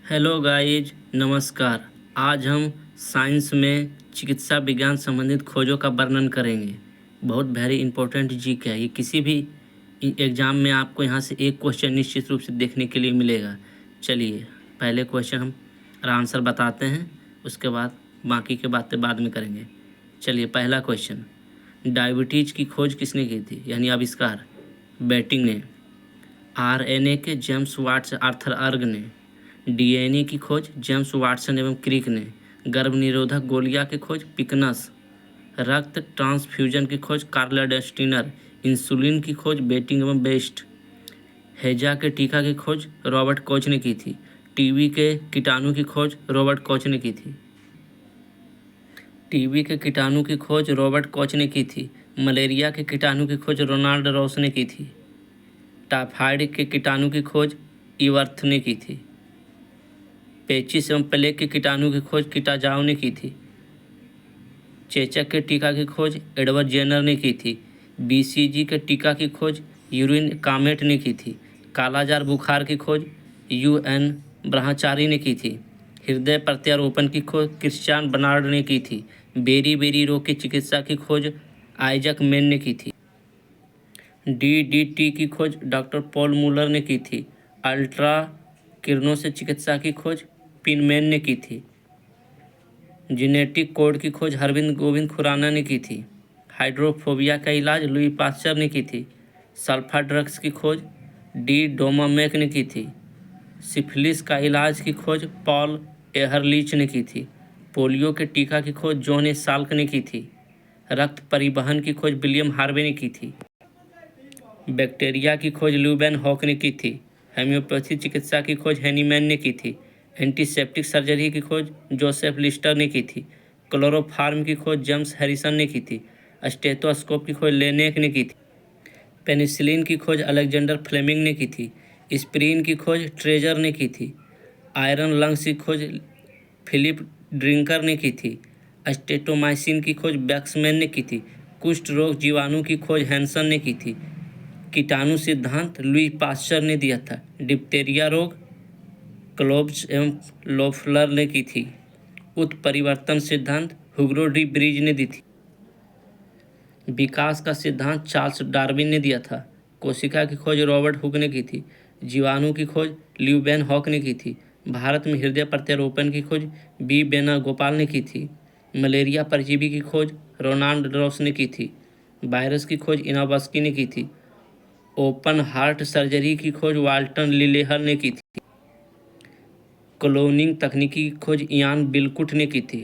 Hello guys, नमस्कार। आज हम साइंस में चिकित्सा विज्ञान संबंधित खोजों का वर्णन करेंगे। बहुत वेरी इंपॉर्टेंट जीके है ये। किसी भी एग्ज़ाम में आपको यहाँ से एक क्वेश्चन निश्चित रूप से देखने के लिए मिलेगा। चलिए पहले क्वेश्चन हम आंसर बताते हैं, उसके बाद बाकी के बातें बाद में करेंगे। चलिए पहला क्वेश्चन, डायबिटीज़ की खोज किसने की थी, यानी आविष्कार? बेटिंग ने। आरएनए के जेम्स वाट्स आर्थर अर्ग ने। डीएनए की खोज जेम्स वाटसन एवं क्रिक ने। गर्भ निरोधक गोलियां की खोज पिकनस। रक्त ट्रांसफ्यूजन की खोज कार्ल स्टीनर। इंसुलिन की खोज बेटिंग एवं बेस्ट। हैजा के टीका की खोज रॉबर्ट कोच ने की थी। टीबी के कीटाणु की खोज रॉबर्ट कोच ने की थी। टीबी के कीटाणु की खोज रॉबर्ट कोच ने की थी। मलेरिया के कीटाणु की खोज रोनाल्ड रॉस ने की थी। टाइफाइड के कीटाणु की खोज इवर्थ ने की थी। पेचिस एवं प्लेग के कीटाणु की खोज किटाजाओ ने की थी। चेचक के टीका की खोज एडवर्ड जेनर ने की थी। बीसीजी के टीका की खोज यूरिन कामेट ने की थी। कालाजार बुखार की खोज यूएन ब्रह्मचारी ने की थी। हृदय प्रत्यारोपण की खोज क्रिश्चियन बर्नार्ड ने की थी। बेरी रोग की चिकित्सा की खोज आइजक मेन ने की थी। डीडीटी की खोज डॉक्टर पॉल मूलर ने की थी। अल्ट्रा किरणों से चिकित्सा की खोज पिनमैन ने की थी। जेनेटिक कोड की खोज हरविंद गोविंद खुराना ने की थी। हाइड्रोफोबिया का इलाज लुई पास्चर ने की थी। सल्फा ड्रग्स की खोज डी डोमामेक ने की थी। सिफिलिस का इलाज की खोज पॉल एहरलीच ने की थी। पोलियो के टीका की खोज जॉन ए साल्क ने की थी। रक्त परिवहन की खोज विलियम हार्वे ने की थी। बैक्टीरिया की खोज ल्यूबेन हॉक ने की थी। होम्योपैथी चिकित्सा की खोज हैनीमैन ने की थी। एंटीसेप्टिक सर्जरी की खोज जोसेफ लिस्टर ने की थी। क्लोरोफार्म की खोज जेम्स हैरिसन ने की थी। स्टेथोस्कोप की खोज लेनेक ने की थी। पेनिसिलिन की खोज अलेक्जेंडर फ्लेमिंग ने की थी। स्प्रीन की खोज ट्रेजर ने की थी। आयरन लंग्स की खोज फिलिप ड्रिंकर ने की थी। स्टेटोमाइसिन की खोज बैक्समैन ने की थी। कुष्ठ रोग जीवाणु की खोज हैंसन ने की थी। कीटाणु सिद्धांत लुई पास्चर ने दिया था। डिप्टेरिया रोग क्लोब्स एवं लोफलर ने की थी। उत्परिवर्तन सिद्धांत हुगो डी ब्रिज ने दी थी। विकास का सिद्धांत चार्ल्स डार्विन ने दिया था। कोशिका की खोज रॉबर्ट हुक ने की थी। जीवाणु की खोज ल्यूबेन हॉक ने की थी। भारत में हृदय प्रत्यारोपण की खोज बी बेनागोपाल ने की थी। मलेरिया परजीवी की खोज रोनाल्ड रॉस ने की थी। वायरस की खोज इनाबस्की ने की थी। ओपन हार्ट सर्जरी की खोज वाल्टन लिलेहर ने की थी। क्लोनिंग तकनीकी की खोज इयान बिलकुट ने की थी।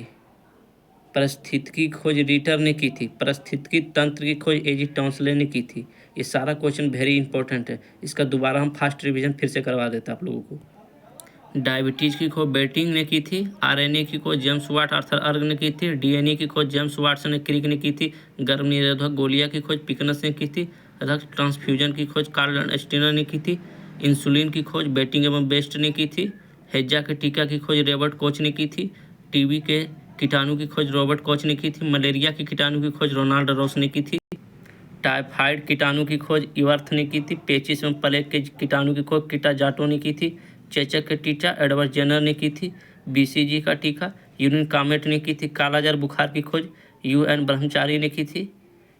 परिस्थितिकी की खोज रीटर ने की थी। परिस्थितिकी तंत्र की खोज एजी टॉन्सले ने की थी। ये सारा क्वेश्चन वेरी इंपॉर्टेंट है, इसका दोबारा हम फास्ट रिवीजन फिर से करवा देते हैं आप लोगों को। डायबिटीज़ की खोज बेटिंग ने की थी। आरएनए की खोज जेम्स वाट आर्थर अर्ग ने की थी। डीएनए की खोज जेम्स वाटसन ने क्रिक ने की थी। गर्भ निरोधक गोलियां की खोज पिकनस ने की थी। रक्त ट्रांसफ्यूजन की खोज कार्ल स्टीनर ने की थी। इंसुलिन की खोज बेटिंग एवं बेस्ट ने की थी। हैजा के टीका की खोज रॉबर्ट कोच ने की थी। टीबी के कीटाणु की खोज रॉबर्ट कोच ने की थी। मलेरिया के कीटाणु की खोज रोनाल्ड रॉस ने की थी। टाइफाइड कीटाणु की खोज इवर्थ ने की थी। पेचिस एवं प्लेग के कीटाणु की खोज किटाजाटो ने की थी। चेचक के टीका एडवर्ड जेनर ने की थी। बीसीजी का टीका यूरिन कामेट ने की थी। कालाजार बुखार की खोज यूएन ब्रह्मचारी ने की थी।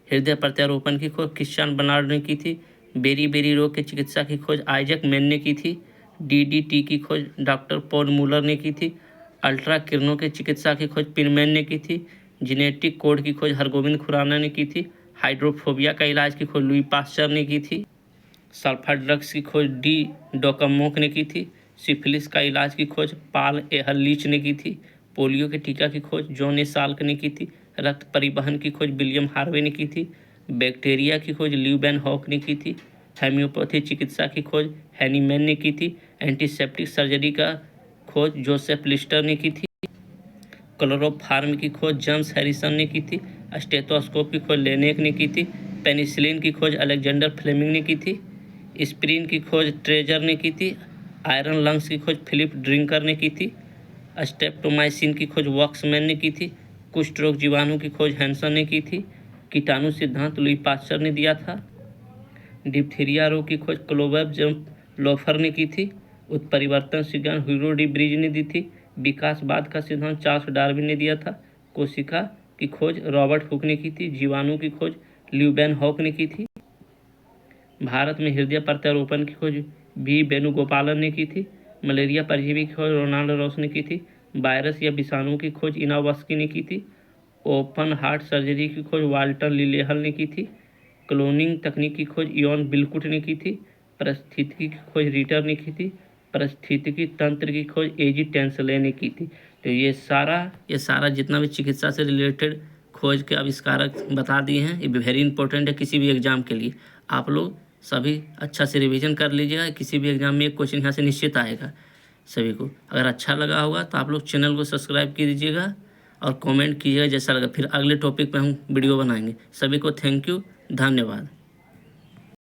हृदय प्रत्यारोपण की खोज क्रिश्चियन बर्नार्ड ने की थी। बेरी रोग के चिकित्सा की खोज आइजक मेन ने की थी। डीडीटी की खोज डॉक्टर पॉल मूलर ने की थी। अल्ट्रा किरणों के चिकित्सा की खोज पिनमैन ने की थी। जेनेटिक कोड की खोज हरगोविंद खुराना ने की थी। हाइड्रोफोबिया का इलाज की खोज लुई पास्चर ने की थी। सल्फा ड्रग्स की खोज डी डोकमोक ने की थी। सिफिलिस का इलाज की खोज पाल एहरलीच ने की थी। पोलियो के टीका की खोज जॉन ए साल्क ने की थी। रक्त परिवहन की खोज विलियम हार्वे ने की थी। बैक्टीरिया की खोज ल्यूबेन हॉक ने की थी। होम्योपैथी चिकित्सा की खोज हैनीमैन ने की थी। एंटीसेप्टिक सर्जरी का खोज जोसेफ लिस्टर ने की थी। क्लोरोफार्म की खोज जेम्स हैरिसन ने की थी। स्टेथोस्कोप की खोज लेनेक ने की थी। पेनिसिलिन की खोज अलेक्जेंडर फ्लेमिंग ने की थी। स्प्रीन की खोज ट्रेजर ने की थी। आयरन लंग्स की खोज फिलिप ड्रिंकर ने की थी। स्टेप्टोमाइसिन की खोज वॉक्समैन ने की थी। कुष्ठ रोग जीवाणु की खोज हैंसन ने की थी। कीटाणु सिद्धांत लुई पास्चर ने दिया था। डिप्थीरिया रोग की खोज क्लोबेब लोफर ने की थी। उत्परिवर्तन सिद्धांत ह्यूगो डी ब्रीज ने दी थी। विकासवाद का सिद्धांत चार्ल्स डार्विन ने दिया था। कोशिका की खोज रॉबर्ट हुक ने की थी। जीवाणु की खोज ल्यूबेनहॉक ने की थी। भारत में हृदय प्रत्यारोपण की खोज बी वेणुगोपालन ने की थी। मलेरिया परजीवी की खोज रोनाल्ड रॉस ने की थी। वायरस या विषाणु की खोज इनावस्की ने की थी। ओपन हार्ट सर्जरी की खोज वाल्टर लिलेहल ने की थी। क्लोनिंग तकनीक की खोज इयॉन बिलकुट ने की थी। पारिस्थितिकी की खोज रीटर ने की थी। पारिस्थितिकी तंत्र की खोज एजी टेंसले ने की थी। तो ये सारा जितना भी चिकित्सा से रिलेटेड खोज के आविष्कारक बता दिए हैं। ये वेरी इंपॉर्टेंट है किसी भी एग्जाम के लिए। आप लोग सभी अच्छा से रिवीजन कर लीजिएगा। किसी भी एग्जाम में एक क्वेश्चन यहाँ से निश्चित आएगा सभी को। अगर अच्छा लगा होगा तो आप लोग चैनल को सब्सक्राइब कीजिएगा और कमेंट कीजिएगा जैसा लगा। फिर अगले टॉपिक पे हम वीडियो बनाएंगे। सभी को थैंक यू, धन्यवाद।